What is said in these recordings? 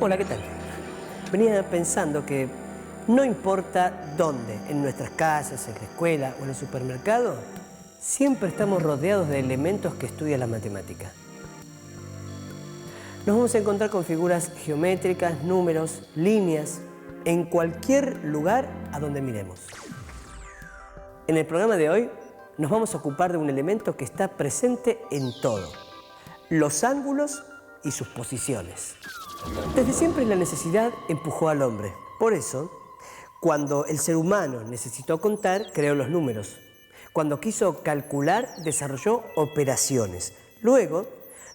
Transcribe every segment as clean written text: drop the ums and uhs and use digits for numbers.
Hola, ¿qué tal? Venía pensando que no importa dónde, en nuestras casas, en la escuela o en el supermercado, siempre estamos rodeados de elementos que estudia la matemática. Nos vamos a encontrar con figuras geométricas, números, líneas, en cualquier lugar a donde miremos. En el programa de hoy nos vamos a ocupar de un elemento que está presente en todo: los ángulos y sus posiciones. Desde siempre la necesidad empujó al hombre. Por eso, cuando el ser humano necesitó contar, creó los números. Cuando quiso calcular, desarrolló operaciones. Luego,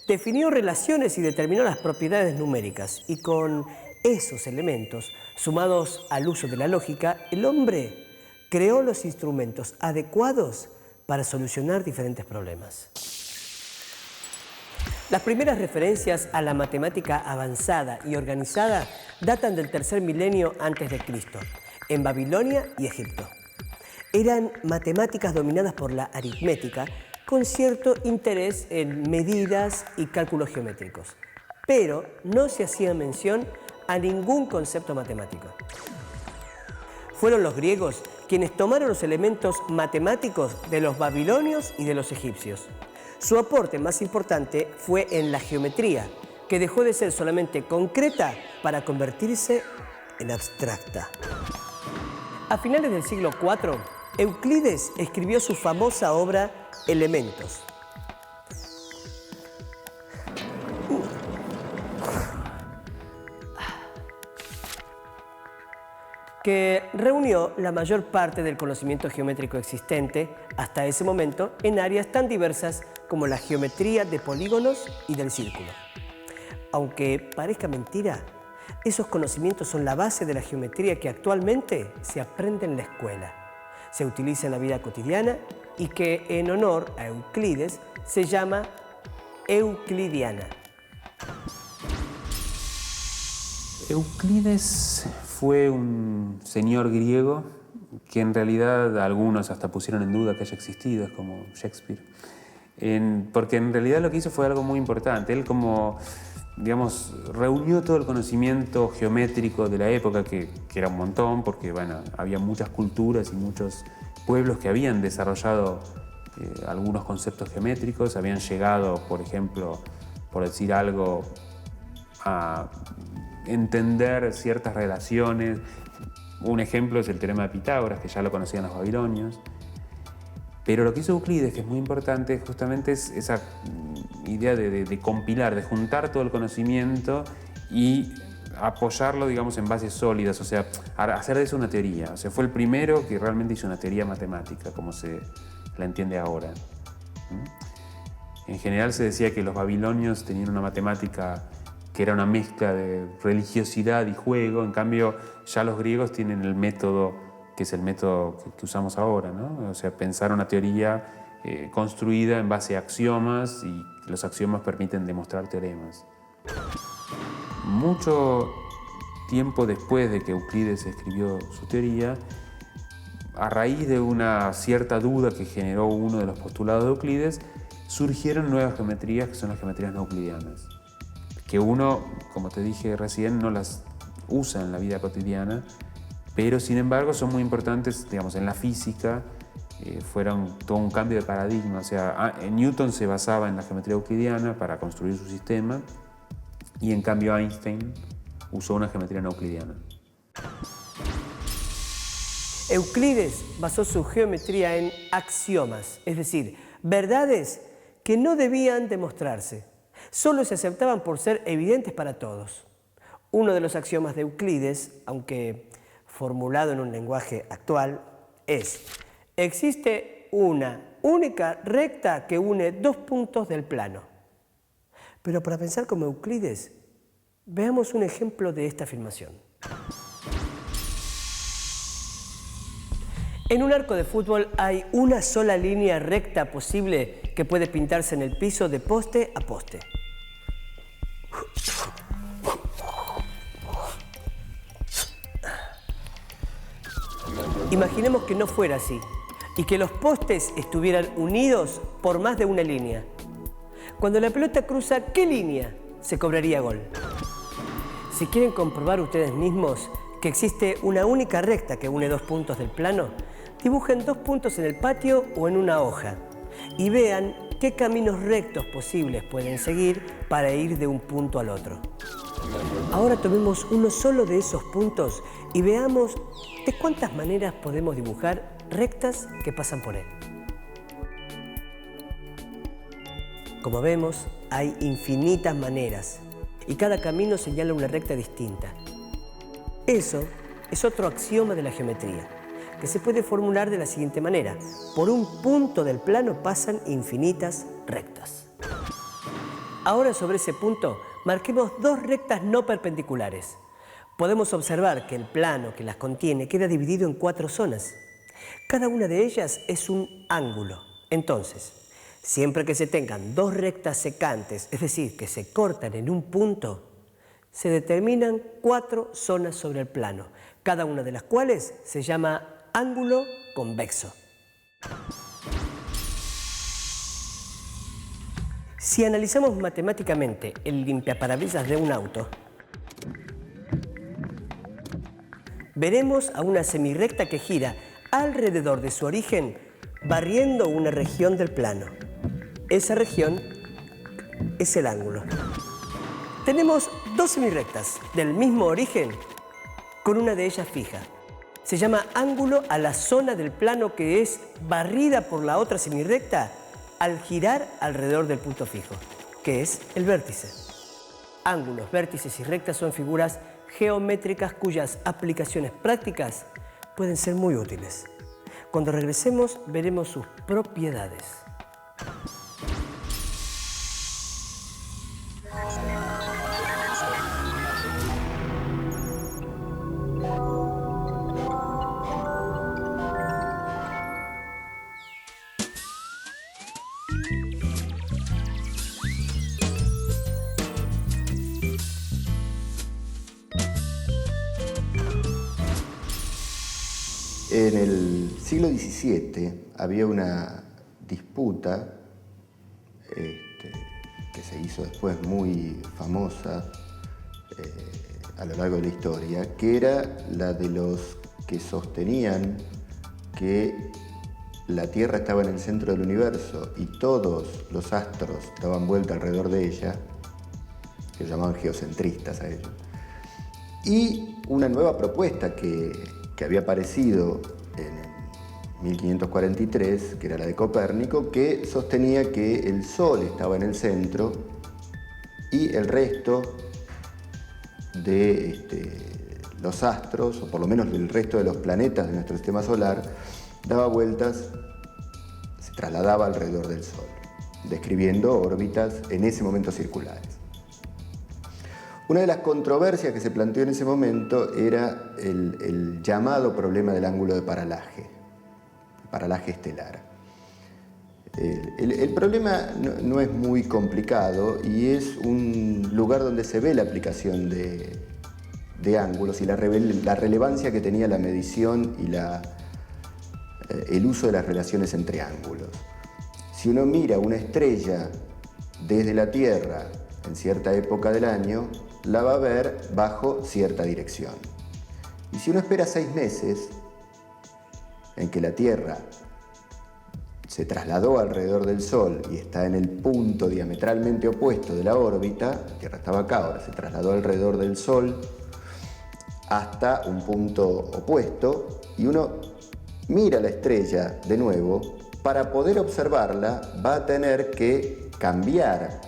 definió relaciones y determinó las propiedades numéricas. Y con esos elementos, sumados al uso de la lógica, el hombre creó los instrumentos adecuados para solucionar diferentes problemas. Las primeras referencias a la matemática avanzada y organizada datan del tercer milenio antes de Cristo, en Babilonia y Egipto. Eran matemáticas dominadas por la aritmética, con cierto interés en medidas y cálculos geométricos, pero no se hacía mención a ningún concepto matemático. Fueron los griegos quienes tomaron los elementos matemáticos de los babilonios y de los egipcios. Su aporte más importante fue en la geometría, que dejó de ser solamente concreta para convertirse en abstracta. A finales del siglo IV, Euclides escribió su famosa obra Elementos, que reunió la mayor parte del conocimiento geométrico existente hasta ese momento en áreas tan diversas como la geometría de polígonos y del círculo. Aunque parezca mentira, esos conocimientos son la base de la geometría que actualmente se aprende en la escuela, se utiliza en la vida cotidiana y que en honor a Euclides se llama euclidiana. Euclides fue un señor griego que en realidad algunos hasta pusieron en duda que haya existido, es como Shakespeare, porque en realidad lo que hizo fue algo muy importante. Él reunió todo el conocimiento geométrico de la época, que era un montón, porque había muchas culturas y muchos pueblos que habían desarrollado algunos conceptos geométricos, habían llegado, por ejemplo, por decir algo, a entender ciertas relaciones. Un ejemplo es el teorema de Pitágoras, que ya lo conocían los babilonios. Pero lo que hizo Euclides, que es muy importante, justamente es esa idea de compilar, de juntar todo el conocimiento y apoyarlo, digamos, en bases sólidas, o sea, hacer de eso una teoría. O sea, fue el primero que realmente hizo una teoría matemática, como se la entiende ahora. En general se decía que los babilonios tenían una matemática que era una mezcla de religiosidad y juego. En cambio, ya los griegos tienen el método, que es el método que usamos ahora, ¿no? O sea, pensar una teoría construida en base a axiomas, y los axiomas permiten demostrar teoremas. Mucho tiempo después de que Euclides escribió su teoría, a raíz de una cierta duda que generó uno de los postulados de Euclides, surgieron nuevas geometrías, que son las geometrías no euclidianas, que uno, como te dije recién, no las usa en la vida cotidiana, pero sin embargo son muy importantes, digamos, en la física. Fueron todo un cambio de paradigma. O sea, Newton se basaba en la geometría euclidiana para construir su sistema, y en cambio Einstein usó una geometría no euclidiana. Euclides basó su geometría en axiomas, es decir, verdades que no debían demostrarse, solo se aceptaban por ser evidentes para todos. Uno de los axiomas de Euclides, aunque formulado en un lenguaje actual, es: existe una única recta que une dos puntos del plano. Pero para pensar como Euclides, veamos un ejemplo de esta afirmación. En un arco de fútbol hay una sola línea recta posible que puede pintarse en el piso de poste a poste. Imaginemos que no fuera así y que los postes estuvieran unidos por más de una línea. Cuando la pelota cruza, ¿qué línea se cobraría gol? Si quieren comprobar ustedes mismos que existe una única recta que une dos puntos del plano, dibujen dos puntos en el patio o en una hoja y vean qué caminos rectos posibles pueden seguir para ir de un punto al otro. Ahora tomemos uno solo de esos puntos y veamos de cuántas maneras podemos dibujar rectas que pasan por él. Como vemos, hay infinitas maneras y cada camino señala una recta distinta. Eso es otro axioma de la geometría, que se puede formular de la siguiente manera. Por un punto del plano pasan infinitas rectas. Ahora sobre ese punto marquemos dos rectas no perpendiculares. Podemos observar que el plano que las contiene queda dividido en 4 zonas. Cada una de ellas es un ángulo. Entonces, siempre que se tengan dos rectas secantes, es decir, que se cortan en un punto, se determinan 4 zonas sobre el plano, cada una de las cuales se llama ángulo convexo. Si analizamos matemáticamente el limpiaparabrisas de un auto, veremos a una semirrecta que gira alrededor de su origen, barriendo una región del plano. Esa región es el ángulo. Tenemos dos semirrectas del mismo origen, con una de ellas fija. Se llama ángulo a la zona del plano que es barrida por la otra semirrecta al girar alrededor del punto fijo, que es el vértice. Ángulos, vértices y rectas son figuras geométricas cuyas aplicaciones prácticas pueden ser muy útiles. Cuando regresemos veremos sus propiedades. En el siglo XVII había una disputa que se hizo después muy famosa a lo largo de la historia, que era la de los que sostenían que la Tierra estaba en el centro del universo y todos los astros daban vuelta alrededor de ella, que llamaban geocentristas a ellos. Y una nueva propuesta que había aparecido en 1543, que era la de Copérnico, que sostenía que el Sol estaba en el centro y el resto de los astros, o por lo menos el resto de los planetas de nuestro sistema solar, daba vueltas, se trasladaba alrededor del Sol, describiendo órbitas en ese momento circulares. Una de las controversias que se planteó en ese momento era el llamado problema del ángulo de paralaje estelar. El problema no es muy complicado y es un lugar donde se ve la aplicación de ángulos y la relevancia que tenía la medición y el uso de las relaciones entre ángulos. Si uno mira una estrella desde la Tierra en cierta época del año, la va a ver bajo cierta dirección. Y si uno espera 6 meses en que la Tierra se trasladó alrededor del Sol y está en el punto diametralmente opuesto de la órbita, la Tierra estaba acá, ahora se trasladó alrededor del Sol hasta un punto opuesto, y uno mira la estrella de nuevo, para poder observarla va a tener que cambiar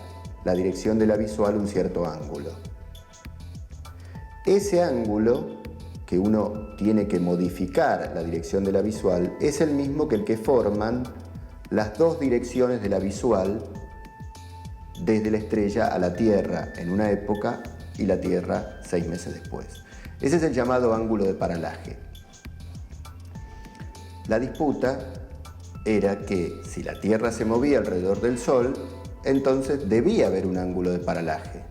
la dirección de la visual un cierto ángulo. Ese ángulo que uno tiene que modificar la dirección de la visual es el mismo que el que forman las dos direcciones de la visual desde la estrella a la Tierra en una época y la Tierra 6 meses después. Ese es el llamado ángulo de paralaje. La disputa era que si la Tierra se movía alrededor del Sol, entonces debía haber un ángulo de paralaje.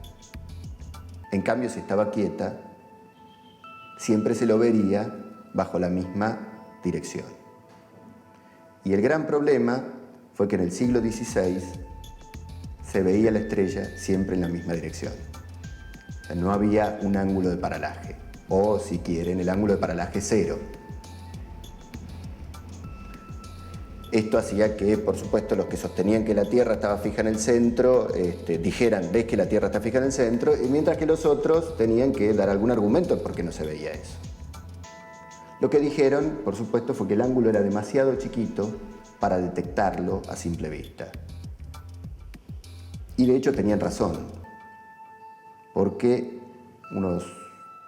En cambio, si estaba quieta, siempre se lo vería bajo la misma dirección. Y el gran problema fue que en el siglo XVI se veía la estrella siempre en la misma dirección. O sea, no había un ángulo de paralaje, o si quieren, el ángulo de paralaje cero. Esto hacía que, por supuesto, los que sostenían que la Tierra estaba fija en el centro, dijeran, ves que la Tierra está fija en el centro, y mientras que los otros tenían que dar algún argumento por qué no se veía eso. Lo que dijeron, por supuesto, fue que el ángulo era demasiado chiquito para detectarlo a simple vista. Y de hecho tenían razón, porque unos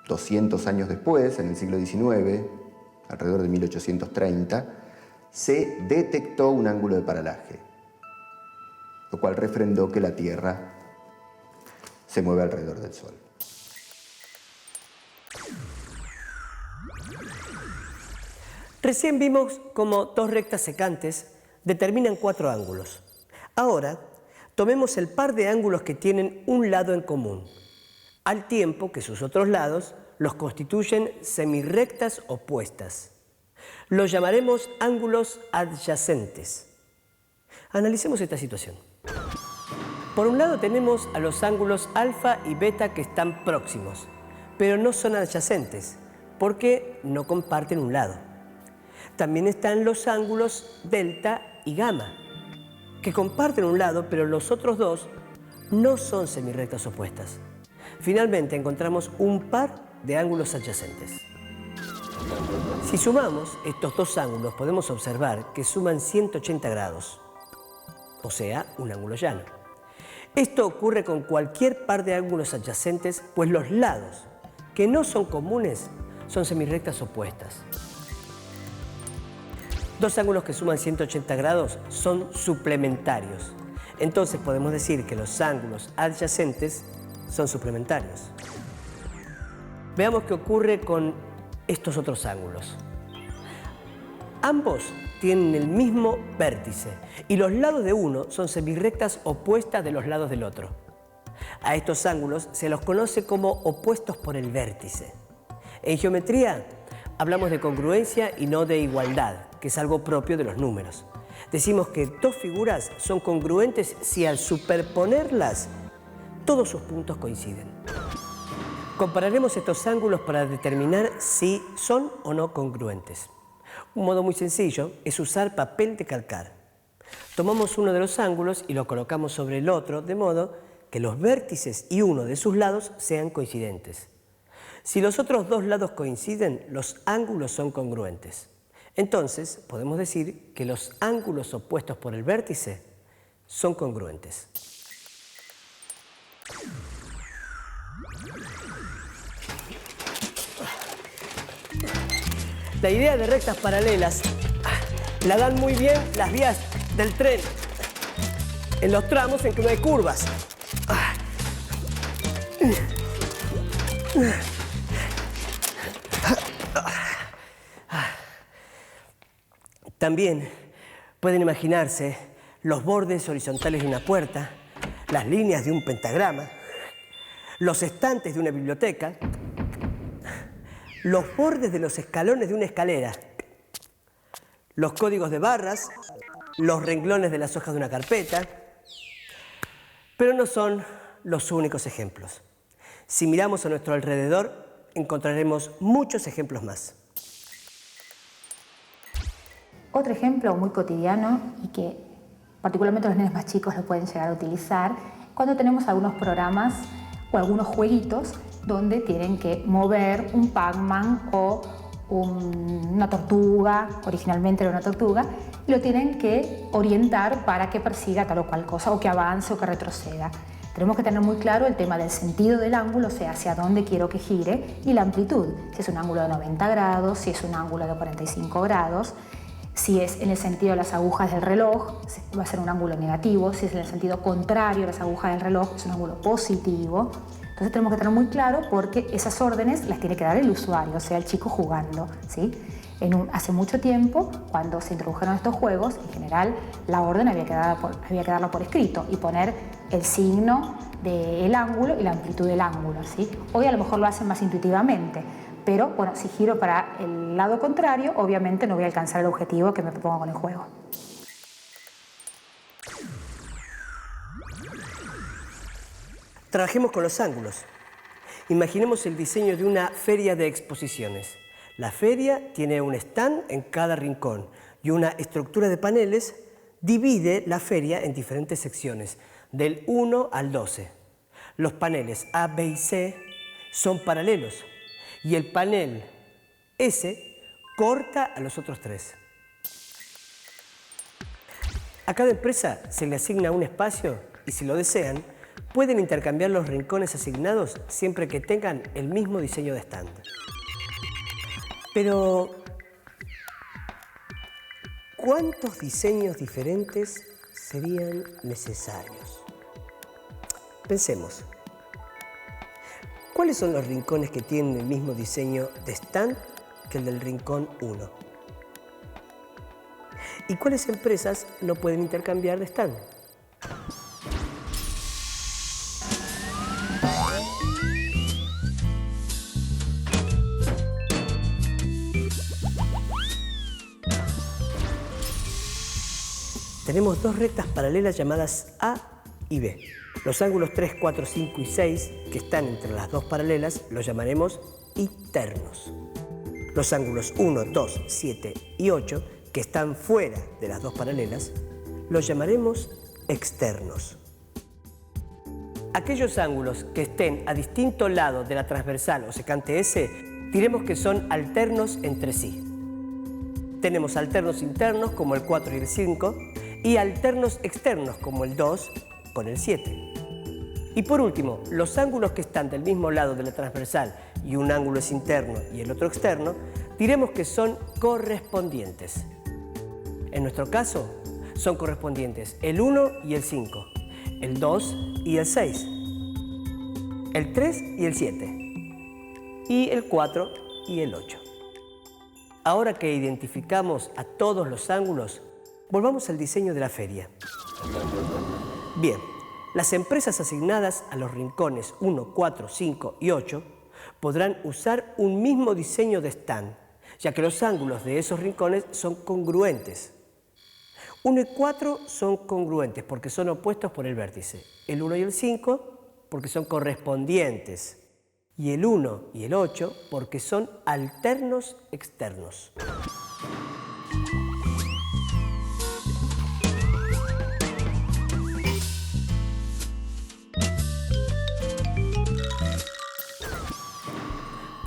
200 años después, en el siglo XIX, alrededor de 1830, se detectó un ángulo de paralaje, lo cual refrendó que la Tierra se mueve alrededor del Sol. Recién vimos cómo dos rectas secantes determinan 4 ángulos. Ahora, tomemos el par de ángulos que tienen un lado en común, al tiempo que sus otros lados los constituyen semirrectas opuestas. Los llamaremos ángulos adyacentes. Analicemos esta situación. Por un lado tenemos a los ángulos alfa y beta que están próximos, pero no son adyacentes, porque no comparten un lado. También están los ángulos delta y gamma, que comparten un lado, pero los otros dos no son semirrectas opuestas. Finalmente encontramos un par de ángulos adyacentes. Si sumamos estos dos ángulos, podemos observar que suman 180 grados, o sea, un ángulo llano. Esto ocurre con cualquier par de ángulos adyacentes, pues los lados que no son comunes son semirrectas opuestas. Dos ángulos que suman 180 grados son suplementarios. Entonces podemos decir que los ángulos adyacentes son suplementarios. Veamos qué ocurre con estos otros ángulos. Ambos tienen el mismo vértice y los lados de uno son semirrectas opuestas de los lados del otro. A estos ángulos se los conoce como opuestos por el vértice. En geometría hablamos de congruencia y no de igualdad, que es algo propio de los números. Decimos que dos figuras son congruentes si al superponerlas todos sus puntos coinciden. Compararemos estos ángulos para determinar si son o no congruentes. Un modo muy sencillo es usar papel de calcar. Tomamos uno de los ángulos y lo colocamos sobre el otro, de modo que los vértices y uno de sus lados sean coincidentes. Si los otros dos lados coinciden, los ángulos son congruentes. Entonces, podemos decir que los ángulos opuestos por el vértice son congruentes. La idea de rectas paralelas la dan muy bien las vías del tren en los tramos en que no hay curvas. También pueden imaginarse los bordes horizontales de una puerta, las líneas de un pentagrama, los estantes de una biblioteca, los bordes de los escalones de una escalera, los códigos de barras, los renglones de las hojas de una carpeta, pero no son los únicos ejemplos. Si miramos a nuestro alrededor, encontraremos muchos ejemplos más. Otro ejemplo muy cotidiano y que particularmente los nenes más chicos lo pueden llegar a utilizar cuando tenemos algunos programas o algunos jueguitos donde tienen que mover un Pac-Man o una tortuga, originalmente era una tortuga, y lo tienen que orientar para que persiga tal o cual cosa, o que avance o que retroceda. Tenemos que tener muy claro el tema del sentido del ángulo, o sea, hacia dónde quiero que gire, y la amplitud, si es un ángulo de 90 grados, si es un ángulo de 45 grados, si es en el sentido de las agujas del reloj, va a ser un ángulo negativo, si es en el sentido contrario a las agujas del reloj, es un ángulo positivo. Entonces tenemos que tener muy claro porque esas órdenes las tiene que dar el usuario, o sea, el chico jugando, ¿sí? Hace mucho tiempo, cuando se introdujeron estos juegos, en general la orden había que darla por escrito y poner el signo del ángulo y la amplitud del ángulo, ¿sí? Hoy a lo mejor lo hacen más intuitivamente, pero bueno, si giro para el lado contrario, obviamente no voy a alcanzar el objetivo que me propongo con el juego. Trabajemos con los ángulos. Imaginemos el diseño de una feria de exposiciones. La feria tiene un stand en cada rincón y una estructura de paneles divide la feria en diferentes secciones, del 1 al 12. Los paneles A, B y C son paralelos y el panel S corta a los otros 3. A cada empresa se le asigna un espacio y, si lo desean, pueden intercambiar los rincones asignados siempre que tengan el mismo diseño de stand. Pero, ¿cuántos diseños diferentes serían necesarios? Pensemos. ¿Cuáles son los rincones que tienen el mismo diseño de stand que el del rincón 1? ¿Y cuáles empresas no pueden intercambiar de stand? Tenemos dos rectas paralelas llamadas A y B. Los ángulos 3, 4, 5 y 6, que están entre las dos paralelas, los llamaremos internos. Los ángulos 1, 2, 7 y 8, que están fuera de las dos paralelas, los llamaremos externos. Aquellos ángulos que estén a distinto lado de la transversal o secante S, diremos que son alternos entre sí. Tenemos alternos internos como el 4 y el 5 y alternos externos como el 2 con el 7. Y por último, los ángulos que están del mismo lado de la transversal y un ángulo es interno y el otro externo, diremos que son correspondientes. En nuestro caso, son correspondientes el 1 y el 5, el 2 y el 6, el 3 y el 7, y el 4 y el 8. Ahora que identificamos a todos los ángulos, volvamos al diseño de la feria. Bien, las empresas asignadas a los rincones 1, 4, 5 y 8 podrán usar un mismo diseño de stand, ya que los ángulos de esos rincones son congruentes. 1 y 4 son congruentes porque son opuestos por el vértice. El 1 y el 5 porque son correspondientes. Y el 1 y el 8 porque son alternos externos.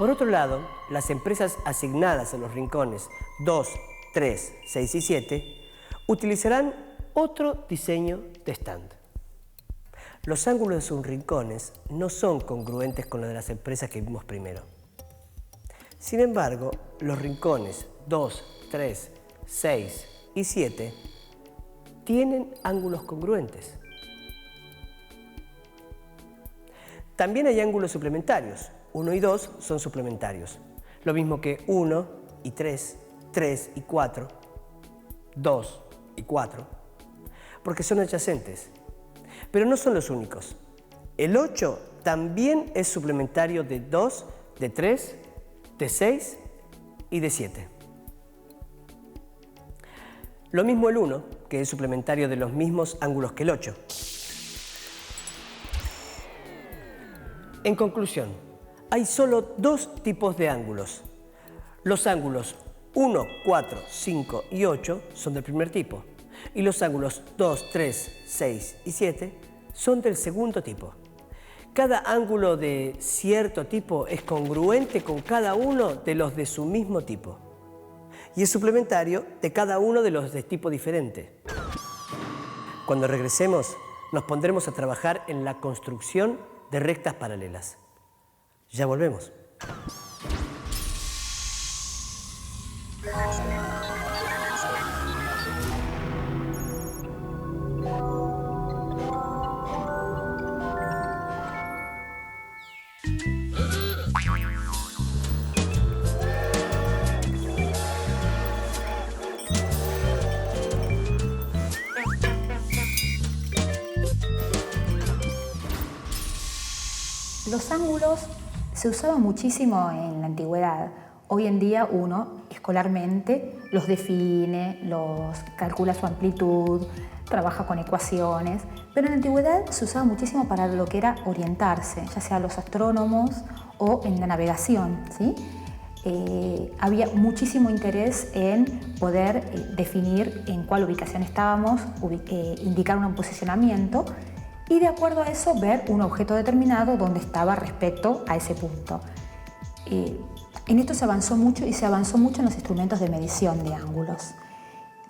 Por otro lado, las empresas asignadas a los rincones 2, 3, 6 y 7 utilizarán otro diseño de stand. Los ángulos de sus rincones no son congruentes con los de las empresas que vimos primero. Sin embargo, los rincones 2, 3, 6 y 7 tienen ángulos congruentes. También hay ángulos suplementarios. 1 y 2 son suplementarios. Lo mismo que 1 y 3, 3 y 4, 2 y 4, porque son adyacentes. Pero no son los únicos. El 8 también es suplementario de 2, de 3, de 6 y de 7. Lo mismo el 1, que es suplementario de los mismos ángulos que el 8. En conclusión, hay solo dos tipos de ángulos. Los ángulos 1, 4, 5 y 8 son del primer tipo. Y los ángulos 2, 3, 6 y 7 son del segundo tipo. Cada ángulo de cierto tipo es congruente con cada uno de los de su mismo tipo. Y es suplementario de cada uno de los de tipo diferente. Cuando regresemos, nos pondremos a trabajar en la construcción de rectas paralelas. Ya volvemos. Los ángulos se usaban muchísimo en la antigüedad. Hoy en día uno escolarmente los define, los calcula su amplitud, trabaja con ecuaciones, Pero en la antigüedad se usaba muchísimo para lo que era orientarse, ya sea los astrónomos o en la navegación, ¿sí? Había muchísimo interés en poder definir en cuál ubicación estábamos, indicar un posicionamiento y de acuerdo a eso ver un objeto determinado donde estaba respecto a ese punto. En esto se avanzó mucho y se avanzó mucho en los instrumentos de medición de ángulos.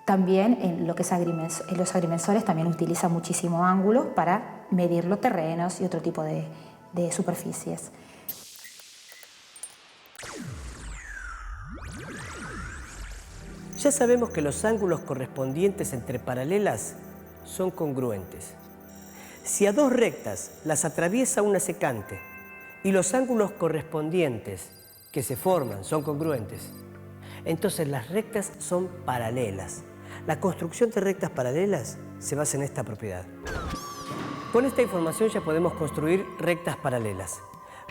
También en lo que es en los agrimensores también utilizan muchísimo ángulos para medir los terrenos y otro tipo de superficies. Ya sabemos que los ángulos correspondientes entre paralelas son congruentes. Si a dos rectas las atraviesa una secante y los ángulos correspondientes que se forman son congruentes, entonces las rectas son paralelas. La construcción de rectas paralelas se basa en esta propiedad. Con esta información ya podemos construir rectas paralelas.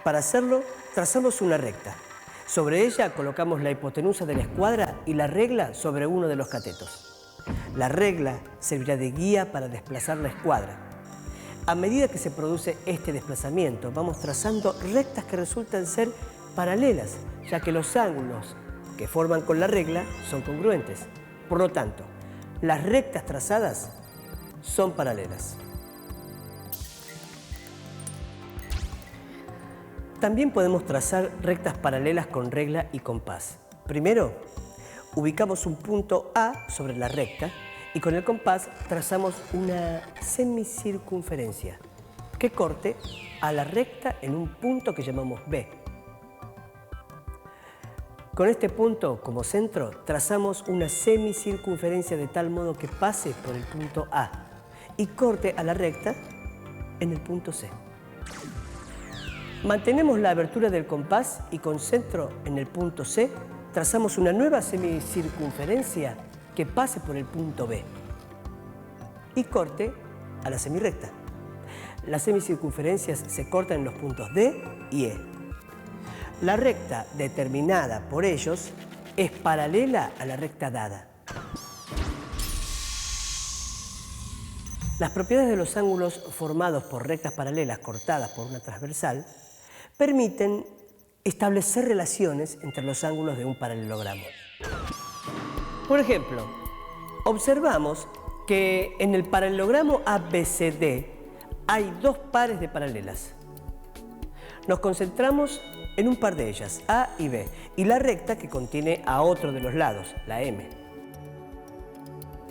Para hacerlo, trazamos una recta. Sobre ella colocamos la hipotenusa de la escuadra y la regla sobre uno de los catetos. La regla servirá de guía para desplazar la escuadra. A medida que se produce este desplazamiento, vamos trazando rectas que resultan ser paralelas, ya que los ángulos que forman con la regla son congruentes. Por lo tanto, las rectas trazadas son paralelas. También podemos trazar rectas paralelas con regla y compás. Primero, ubicamos un punto A sobre la recta y con el compás trazamos una semicircunferencia que corte a la recta en un punto que llamamos B. Con este punto como centro trazamos una semicircunferencia de tal modo que pase por el punto A y corte a la recta en el punto C. Mantenemos la abertura del compás y con centro en el punto C trazamos una nueva semicircunferencia que pase por el punto B y corte a la semirrecta. Las semicircunferencias se cortan en los puntos D y E. La recta determinada por ellos es paralela a la recta dada. Las propiedades de los ángulos formados por rectas paralelas cortadas por una transversal permiten establecer relaciones entre los ángulos de un paralelogramo. Por ejemplo, observamos que en el paralelogramo ABCD hay dos pares de paralelas. Nos concentramos en un par de ellas, A y B, y la recta que contiene a otro de los lados, la M.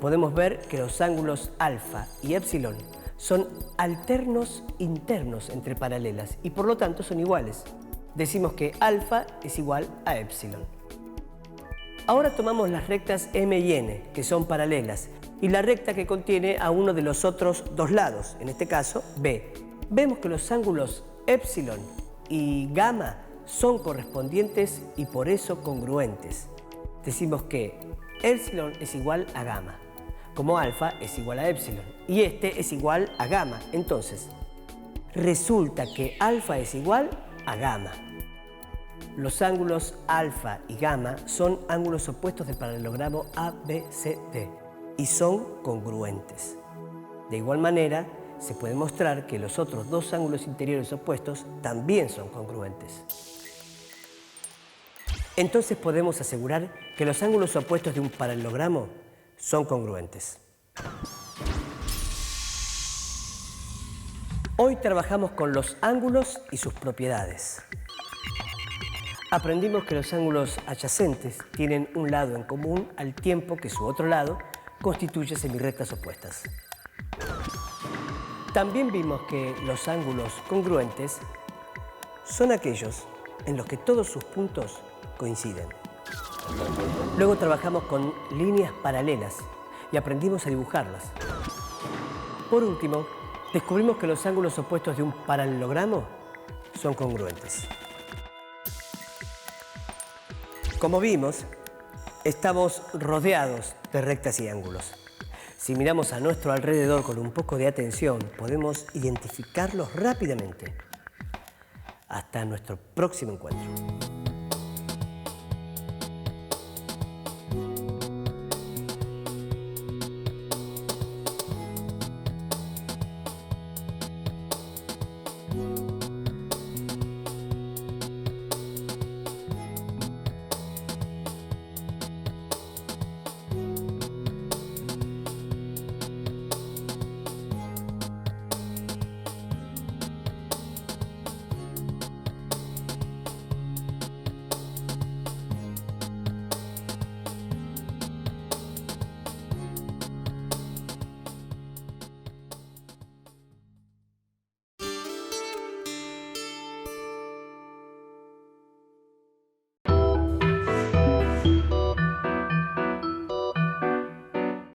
Podemos ver que los ángulos alfa y épsilon son alternos internos entre paralelas y por lo tanto son iguales. Decimos que alfa es igual a épsilon. Ahora tomamos las rectas M y N, que son paralelas, y la recta que contiene a uno de los otros dos lados, en este caso B. Vemos que los ángulos épsilon y gamma son correspondientes y por eso congruentes. Decimos que épsilon es igual a gamma, como alfa es igual a épsilon, y este es igual a gamma. Entonces, resulta que alfa es igual a gamma. Los ángulos alfa y gamma son ángulos opuestos del paralelogramo ABCD y son congruentes. De igual manera, se puede mostrar que los otros dos ángulos interiores opuestos también son congruentes. Entonces podemos asegurar que los ángulos opuestos de un paralelogramo son congruentes. Hoy trabajamos con los ángulos y sus propiedades. Aprendimos que los ángulos adyacentes tienen un lado en común al tiempo que su otro lado constituye semirrectas opuestas. También vimos que los ángulos congruentes son aquellos en los que todos sus puntos coinciden. Luego trabajamos con líneas paralelas y aprendimos a dibujarlas. Por último, descubrimos que los ángulos opuestos de un paralelogramo son congruentes. Como vimos, estamos rodeados de rectas y ángulos. Si miramos a nuestro alrededor con un poco de atención, podemos identificarlos rápidamente. Hasta nuestro próximo encuentro.